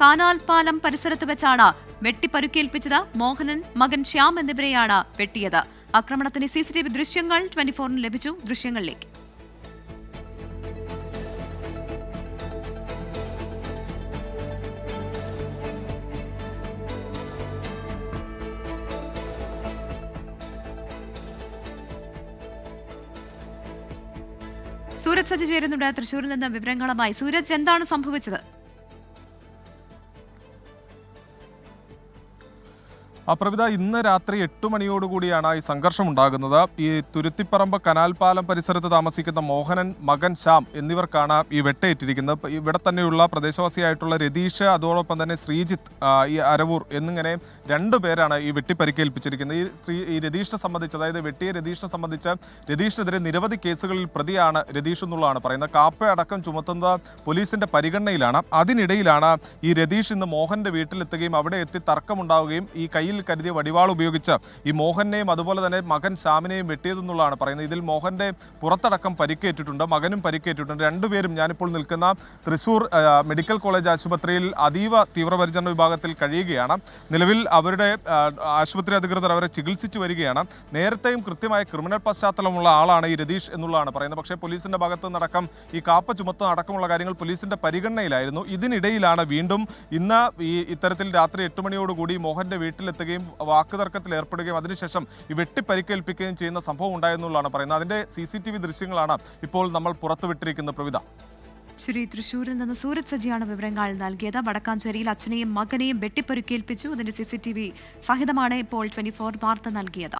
Canal പാലം പരിസരത്ത് വെച്ചാണ് വെട്ടിപ്പരുക്കേൽപ്പിച്ചത്. മോഹനൻ, മകൻ ശ്യാം എന്നിവരെയാണ് വെട്ടിയത്. ആക്രമണത്തിന്റെ CCTV ദൃശ്യങ്ങൾ 24-ന് ലഭിച്ചു. ദൃശ്യങ്ങളിലേക്ക്. സൂരജ് സജി ചേരുന്നുണ്ട് തൃശ്ശൂരിൽ നിന്ന് വിവരങ്ങളുമായി. സൂരജ്, എന്താണ് സംഭവിച്ചത്? പ്രവിത, ഇന്ന് രാത്രി 8 മണിയോടുകൂടിയാണ് ഈ സംഘർഷം ഉണ്ടാകുന്നത്. ഈ തുരുത്തിപ്പറമ്പ് കനാൽ പാലം പരിസരത്ത് താമസിക്കുന്ന മോഹനൻ, മകൻ ശ്യാം എന്നിവർക്കാണ് ഈ വെട്ടേറ്റിരിക്കുന്നത്. ഇവിടെ തന്നെയുള്ള പ്രദേശവാസിയായിട്ടുള്ള രതീഷ്, അതോടൊപ്പം തന്നെ ശ്രീജിത്ത്, ഈ അരവൂർ എന്നിങ്ങനെ 2 പേരാണ് ഈ വെട്ടിപ്പരിക്കേൽപ്പിച്ചിരിക്കുന്നത്. ഈ രതീഷിനെ സംബന്ധിച്ച്, അതായത് വെട്ടിയ രതീഷിനെ സംബന്ധിച്ച് രതീഷിനെതിരെ നിരവധി കേസുകളിൽ പ്രതിയാണ് രതീഷ് എന്നുള്ളതാണ് പറയുന്നത്. കാപ്പ അടക്കം ചുമത്തുന്നത് പോലീസിന്റെ പരിഗണനയിലാണ്. അതിനിടയിലാണ് ഈ രതീഷ് ഇന്ന് മോഹന്റെ വീട്ടിലെത്തുകയും അവിടെ എത്തി തർക്കമുണ്ടാവുകയും ഈ കയ്യിൽ കരുതിയ വടിവാൾ ഉപയോഗിച്ച് ഈ മോഹനെയും അതുപോലെ തന്നെ മകൻ ശ്യാമിനെയും വെട്ടിയതെന്നുള്ളതാണ് പറയുന്നത്. ഇതിൽ മോഹന്റെ പുറത്തടക്കം പരിക്കേറ്റിട്ടുണ്ട്, മകനും പരിക്കേറ്റിട്ടുണ്ട്. 2 പേരും ഞാനിപ്പോൾ നിൽക്കുന്ന തൃശ്ശൂർ മെഡിക്കൽ കോളേജ് ആശുപത്രിയിൽ അതീവ തീവ്രപരിചരണ വിഭാഗത്തിൽ കഴിയുകയാണ്. നിലവിൽ അവരുടെ ആശുപത്രി അധികൃതർ അവരെ ചികിത്സിച്ചു വരികയാണ്. നേരത്തെയും കൃത്യമായ ക്രിമിനൽ പശ്ചാത്തലമുള്ള ആളാണ് ഈ രതീഷ് എന്നുള്ളതാണ് പറയുന്നത്. പക്ഷേ പോലീസിന്റെ ഭാഗത്ത് നിന്നടക്കം ഈ കാപ്പ ചുമത്തുന്ന അടക്കമുള്ള കാര്യങ്ങൾ പോലീസിന്റെ പരിഗണനയിലായിരുന്നു. ഇതിനിടയിലാണ് വീണ്ടും ഇന്ന് ഇത്തരത്തിൽ രാത്രി 8 മണിയോടുകൂടി മോഹന്റെ വീട്ടിലെത്തുകയും വാക്കുതർക്കത്തിൽ ഏർപ്പെടുകയും അതിനുശേഷം ഈ വെട്ടിപ്പരിക്കേൽപ്പിക്കുകയും ചെയ്യുന്ന സംഭവം ഉണ്ടായെന്നുള്ളതാണ് പറയുന്നത്. അതിന്റെ CCTV ദൃശ്യങ്ങളാണ് ഇപ്പോൾ നമ്മൾ പുറത്തുവിട്ടിരിക്കുന്നത്. പ്രവിത, ശ്രീ തൃശ്ശൂരിൽ നിന്ന് സൂരജ് സജിയാണ് വിവരങ്ങൾ നൽകിയത്. വടക്കാഞ്ചേരിയിൽ അച്ഛനെയും മകനെയും വെട്ടിപ്പരുക്കേൽപ്പിച്ചു. അതിന്റെ CCTV സഹിതമാണ് ഇപ്പോൾ 24 വാർത്ത നൽകിയത്.